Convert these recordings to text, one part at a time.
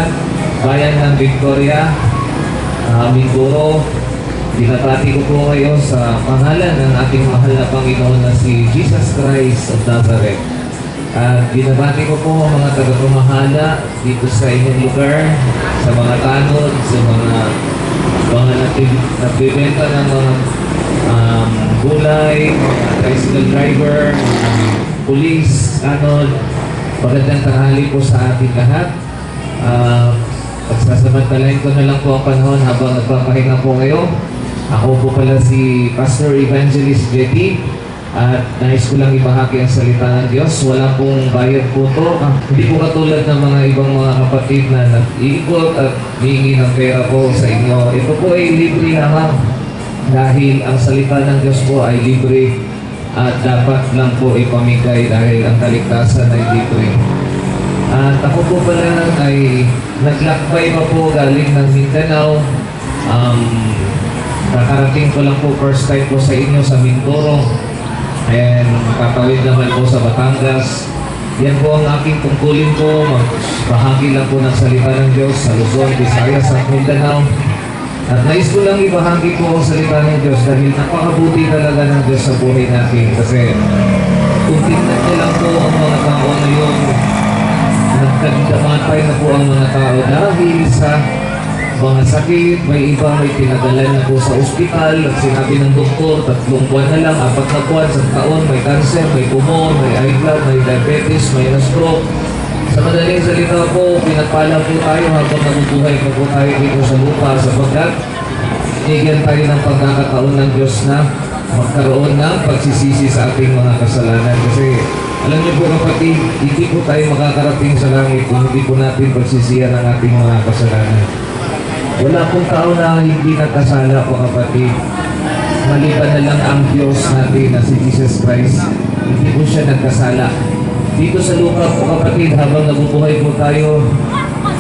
lahat, bayan ng Victoria, Mindoro. Binabati ko po kayo sa pangalan ng ating mahal na Panginoon na si Jesus Christ of Nazareth. At binabati ko po ang mga tagapamahala dito sa inyong lugar, sa mga tanod, sa mga nagbibenta ng mga gulay, mga tricycle driver, police, magandang tanghali po sa ating lahat. Pagsasamantalain ko na lang po ang panahon habang nagpapahinga po kayo. Ako po pala si Pastor Evangelist Jetty at nais ko lang ibahagi ang salita ng Diyos. Wala pong bayad po to. Hindi po katulad ng mga ibang mga kapatid na nag-iikot at hihingi ng pera po sa inyo. Ito po ay libre lamang dahil ang salita ng Diyos po ay libre at dapat lang po ipamigay dahil ang kaligtasan ay libre. At ako po pala ay naglakbay pa po galing ng Mindanao. Nakarating ko lang po first time po sa inyo sa Mindoro. And kakawid naman po sa Batangas. Yan po ang aking tungkulin po. Magbahagi lang po ng salita ng Diyos sa Luzon, Visayas at Mindanao. At nais ko lang ibahagi po ang salita ng Diyos dahil napakabuti talaga ng Diyos sa buhay natin. Kasi kung tingnan niyo lang po ang mga tao ngayon, nagdamatay na po ang mga tao dahil sa mga sakit. May iba may pinagalan na po sa ospital at sinabi ng doktor 3 buwan na lang, 4 na buwan, sa taon, may cancer, may pulmon, may high blood, may diabetes, may stroke. Sa madaling salita po, pinagpala po tayo habang nabubuhay pa po tayo dito sa lupa sapagkat binigyan tayo ng pagkakataon ng Diyos na magkaroon ng pagsisisi sa ating mga kasalanan. Kasi alam niyo po kapatid, hindi po tayo makakarating sa langit kung hindi po natin pagsisiyan ang ating mga kasalanan. Wala pong tao na hindi nagkasala po kapatid. Maliban na lang ang Diyos natin na si Jesus Christ. Hindi po siya nagkasala. Dito sa lupa po kapatid, habang nabubuhay po tayo,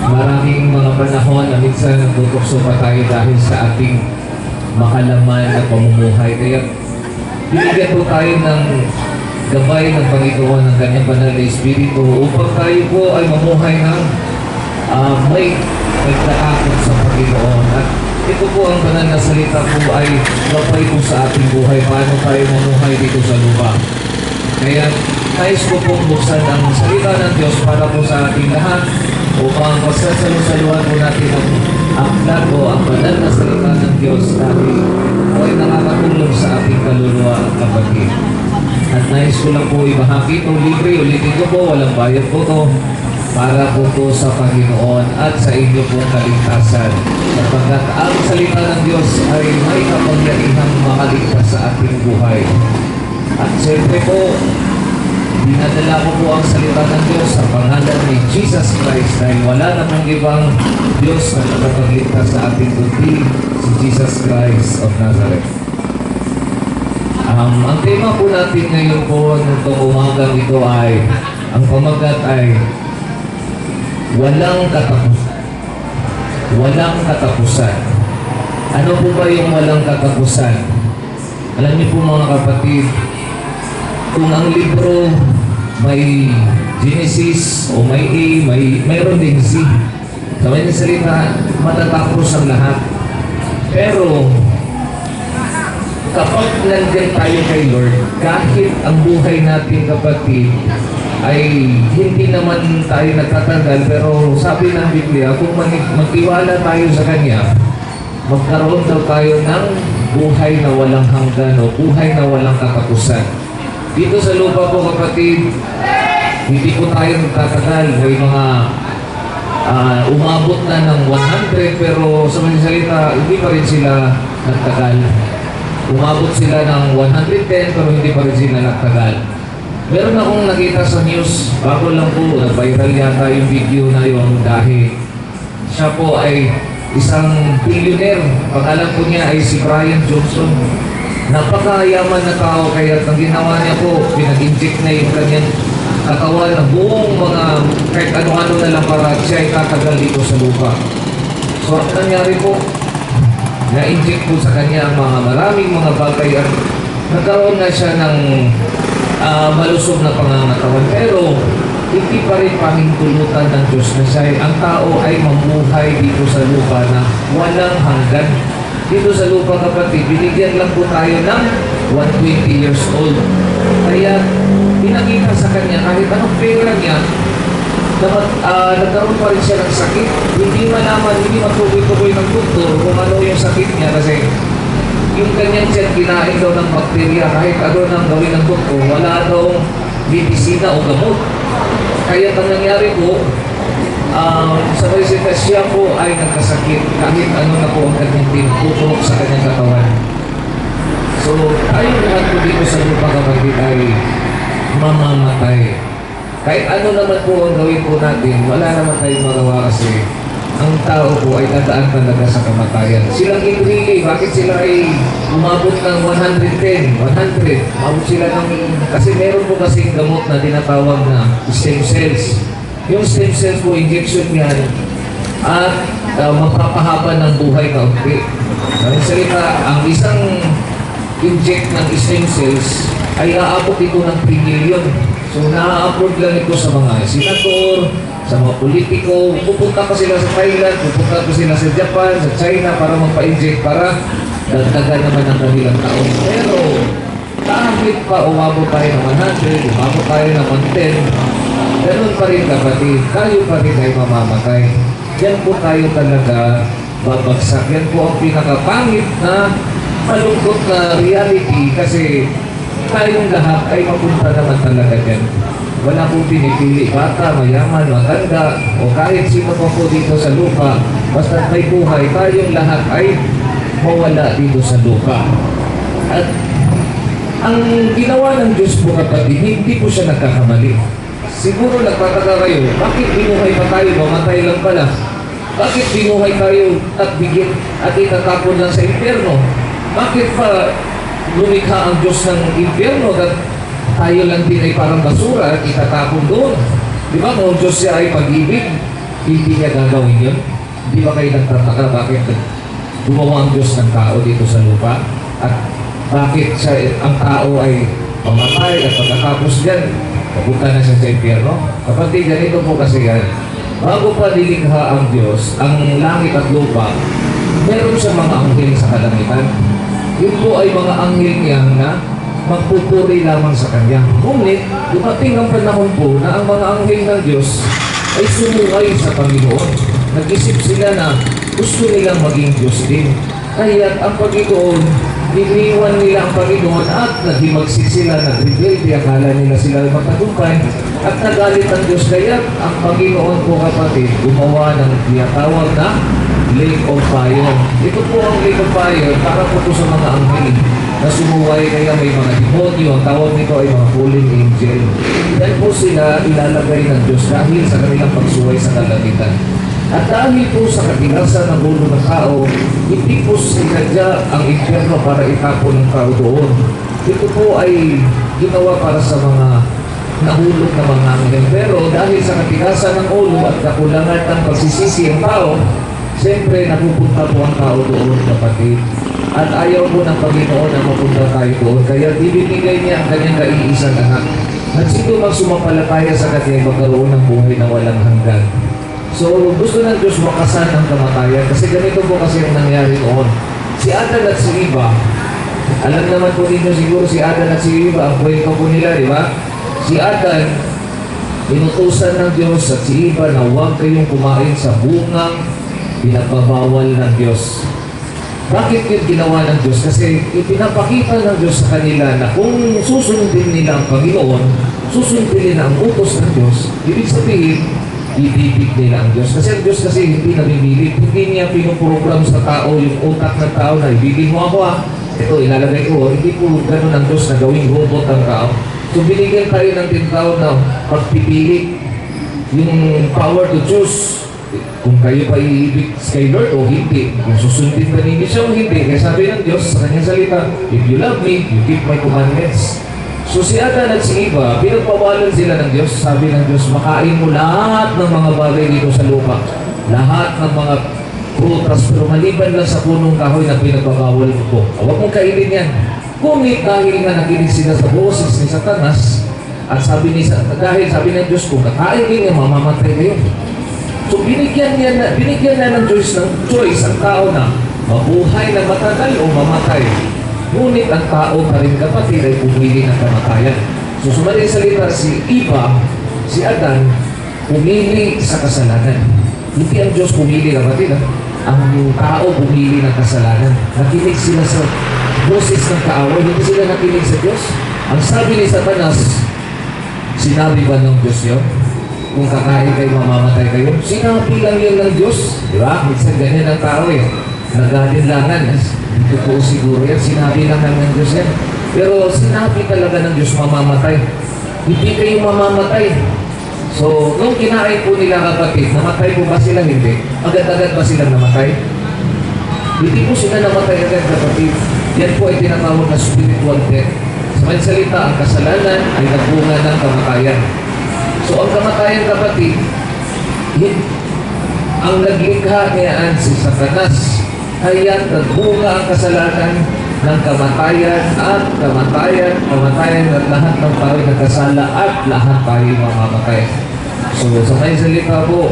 maraming mga panahon na minsan nagtutukso pa tayo dahil sa ating makalaman na pamumuhay. Kaya binigyan po tayo ng gabay ng Panginoon ng kanyang banal na Espiritu upang tayo po ay mamuhay ng may nagtatakot sa Panginoon. At ito po ang banal na salita po ay gabay po sa ating buhay. Paano tayo mamuhay dito sa lupa? Kaya nais ko pong buksan ang salita ng Diyos para po sa ating lahat upang pagsasalusaluhan po natin ang aklat o ang banal na salita ng Diyos dahil po ay nakakatulong sa ating kaluluwa at kapatid. At nais ko lang po ibahagi itong libre. Ulitin ko po, walang bayad po to para po to sa Panginoon at sa inyo pong kaligtasan. Sapagkat ang salita ng Diyos ay may kapangyarihang makaligtas sa ating buhay. At siyempre po, dinadala ko po ang salita ng Diyos sa pangalan ni Jesus Christ dahil wala namang ibang Diyos na nakapagligtas sa ating kundi si Jesus Christ of Nazareth. Ang tema po natin ngayon po nitong umagang ito ay, ang pamagat ay walang katapusan. Walang katapusan. Ano po ba yung walang katapusan? Alam niyo po mga kapatid, kung ang libro may Genesis o may A, mayroon din Z. Sa may salita, matatapos ang lahat. Pero kapag nandiyan tayo kay Lord, kahit ang buhay natin kapatid ay hindi naman tayo nagtatagal, pero sabi ng Biblia, kung magtiwala tayo sa Kanya, magkaroon daw tayo ng buhay na walang hanggan o buhay na walang katapusan. Dito sa lupa po kapatid, hindi po tayo nagtatagal. May mga umabot na ng 100 pero sa mga salita, hindi pa rin sila nagtagal. Umabot sila ng 110 pero hindi pa rin sila nagtagal. Meron akong nakita sa news, bago lang po, nag-viral yata yung video na yun dahil siya po ay isang billionaire. Pangalan po niya ay si Brian Johnson. Napakayaman na tao kaya ang ginawa niya po, pinag-inject na yung kanyang katawan ng buong mga kahit ano-ano na lang para siya ay tatagal dito sa lupa. So ang nangyari po, na-inject po sa kanya ang mga maraming mga bagay at nagkaroon na siya ng malusog na pangangatawan. Pero hindi pa rin pahintulutan ng Diyos na ang tao ay mamuhay dito sa lupa na walang hanggan. Dito sa lupa, kapatid, binigyan lang po tayo ng 120 years old. Kaya pinakita sa kanya kahit anong pera niya, nagkaroon pa rin siya ng sakit. Hindi malaman, hindi matuloy-tuloy ng doktor kung ano yung sakit niya kasi yung kanyang tiyan kinain daw ng bakterya. Kahit ano nang gawin ng doktor, wala daw medisina o gamot. Kaya ang nangyari po, sa resita siya po ay nagkasakit kahit ano na po ang kanyang tinutulok sa kanyang katawan. So, tayong lahat po dito sa lupa, kapatid, ay mamamatay. Kahit ano naman po ang gawin po natin, wala naman tayong magawa kasi ang tao po ay dadaan talaga sa kamatayan. Silang inrili, bakit sila ay umabot ng 110, 100? Umabot sila ng, kasi meron po kasing gamot na tinatawag na stem cells. Yung stem cells po, injection yan, at magpapahaba ng buhay na unti. Ang salita, ang isang inject ng stem cells ay aabot ito ng 3 million. So, na-upload lang ito sa mga senator, sa mga politiko. Pupunta pa sila sa Thailand, pupunta pa sila sa Japan, sa China para magpa-inject, para dagdagan naman ang kanilang taon. Pero, kahit pa umabot tayo ng 100, umabot tayo ng 110, ganun pa rin, kapatid, tayo pa rin ay mamamatay. Yan po tayo talaga babagsak. Yan po ang pinakapangit na malungkot na reality kasi tayong lahat ay mapunta naman talaga dyan. Wala pong pinipili, bata, mayaman, matanda, o kahit sino po dito sa lupa, basta may buhay, tayong lahat ay mawala dito sa lupa. At ang ginawa ng Diyos po, kapatid, hindi po siya nagkakamali. Siguro nagtataka kayo, bakit binuhay pa tayo, mamatay lang pala? Bakit binuhay tayo at bigyan at itatapon lang sa impyerno? Bakit pa lumikha ang Diyos ng impyerno at tayo lang din ay parang basura at itatapon doon? Di ba kung Diyos siya ay pag-ibig, hindi niya gagawin yun? Di ba kayo nagtataka bakit gumawa ang Diyos ng tao dito sa lupa? At bakit ang tao ay mamatay at pagkatapos dyan, papunta na siya sa impyerno? Kapatid, ganito po kasi yan. Bago pa nilikha ang Diyos, ang langit at lupa, meron siya mga anghel sa kalangitan. Yun po ay mga anghel niya na magpupuri lamang sa Kanya. Ngunit, dumating ang panahon po na ang mga anghel ng Diyos ay sumuway sa Panginoon. Nag-isip sila na gusto nilang maging Diyos din. Kaya ang Panginoon, iniwan nila ang Panginoon at naghimagsik sila, nag-rebelde, akala nila sila ay matagumpay at nagalit ang Diyos. Kaya ang Panginoon po, kapatid, gumawa ng tinatawag na lake of fire. Ito po ang lake of fire para po sa mga anghel na sumuway, kaya may mga demonyo. Ang tawag nito ay mga fallen angel. Dahil po sila ilalagay ng Diyos dahil sa kanilang pagsuway sa kalangitan. At dahil po sa katinasan ng ulo ng tao, hindi po sinadya ang impyerno para itapon ng tao doon. Ito po ay ginawa para sa mga nahulog na mga anghel. Pero dahil sa katinasan ng ulo at kakulangan ng pagsisisi ng tao, siyempre napupunta po ang tao doon, kapatid. At ayaw po ng Panginoon na mapunta tayo doon. Kaya ibinigay niya ang kanyang kaiisang anak. At sino mang sumampalataya sa kanya magkaroon ng buhay na walang hanggan. So, gusto ng Diyos wakasan ang kamatayan kasi ganito po kasi ang nangyari noon. Si Adan at si Eva, alam naman po ninyo siguro si Adan at si Eva, ang kwento po nila, di ba? Si Adan, inutusan ng Diyos at si Eva na huwag kayong kumain sa bungang pinagbabawal ng Diyos. Bakit yun ginawa ng Diyos? Kasi ipinapakita ng Diyos sa kanila na kung susundin nila ang Panginoon, susundin nila ang utos ng Diyos, ibig sabihin, ibibig nila ang Diyos. Kasi ang Diyos kasi hindi nabibilig. Hindi niya pinuprogram sa tao yung utak ng tao na ibigin mo ako ito ilalagay ko. Hindi po ganun ang Diyos na gawing robot ang tao. So binigyan tayo ng tinatawag na pagpipili. Yung power to choose. Kung kayo pa iibig kay Lord o hindi. Kung susundin ba ninyo siya o hindi. Kaya sabi ng Diyos sa kanyang salita, if you love me, you keep my commandments. So si Adan at si Eva, pinagpawalan sila ng Diyos. Sabi ng Diyos, makain mo lahat ng mga bagay dito sa lupa. Lahat ng mga prutas, pero maliban lang sa punong kahoy na pinagbabawal mo po. Huwag mong kainin yan. Ngunit dahil nga nakinig sila sa boses ni Satanas, At dahil sabi ng Diyos, kung kakain ninyo, mamamatay kayo. So binigyan na ng Diyos ng choice ang tao na mabuhay na matagal o mamatay. Ngunit ang tao pa rin kapatid ay pumili ng kamatayan. So sumaling salita si Eva, si Adan, pumili sa kasalanan. Hindi ang Diyos pumili kapatid. Ang tao pumili ng kasalanan. Nakinig sila sa boses ng kaaway. Hindi sila nakinig sa Diyos. Ang sabi ni Satanas, sinabi ba ng Diyos yun? Kung kakain kayo, mamamatay kayo. Sinabi lang yun ng Diyos. Di ba? Minsan ganyan ang tao eh. Nagalinlangan. Ito po siguro yan. Sinabi lang ng Diyos yan. Pero sinabi talaga ng Diyos, mamamatay. Hindi kayo mamamatay. So, nung kinain po nila kapatid, namatay po ba sila? Hindi. Agad-agad ba sila namatay? Hindi po sila namatay agad kapatid. Yan po ay tinatawag na spiritual death. Sa may salita, ang kasalanan ay nagbunga ng kamatayan. So, ang kamatayan kapatid, ang naglikha niyaan si Satanas, kaya nagbunga ang kasalanan ng kamatayan at lahat ng tao nagkasala at lahat tayo mamamatay. So, sa may salita po,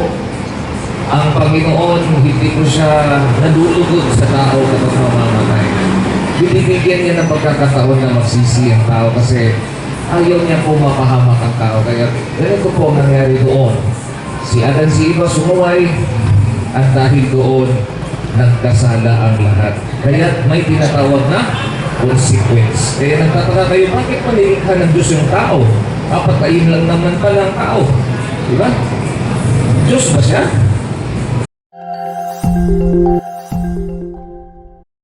ang Panginoon, hindi ko siya nadulugod sa tao kapag mamamatay. Binibigyan niya ng pagkakataon na magsisi ang tao kasi ayaw niya po mapahamak ang tao. Kaya ganito po ang nangyari doon. Si Adan, si Eva sumuway at dahil doon nagkasala ang lahat. Kaya may tinatawag na consequence. Kaya nagtataka kayo, bakit manilikha ng Diyos yung tao? Papatayin lang naman pala ang tao. Diba? Diyos ba siya?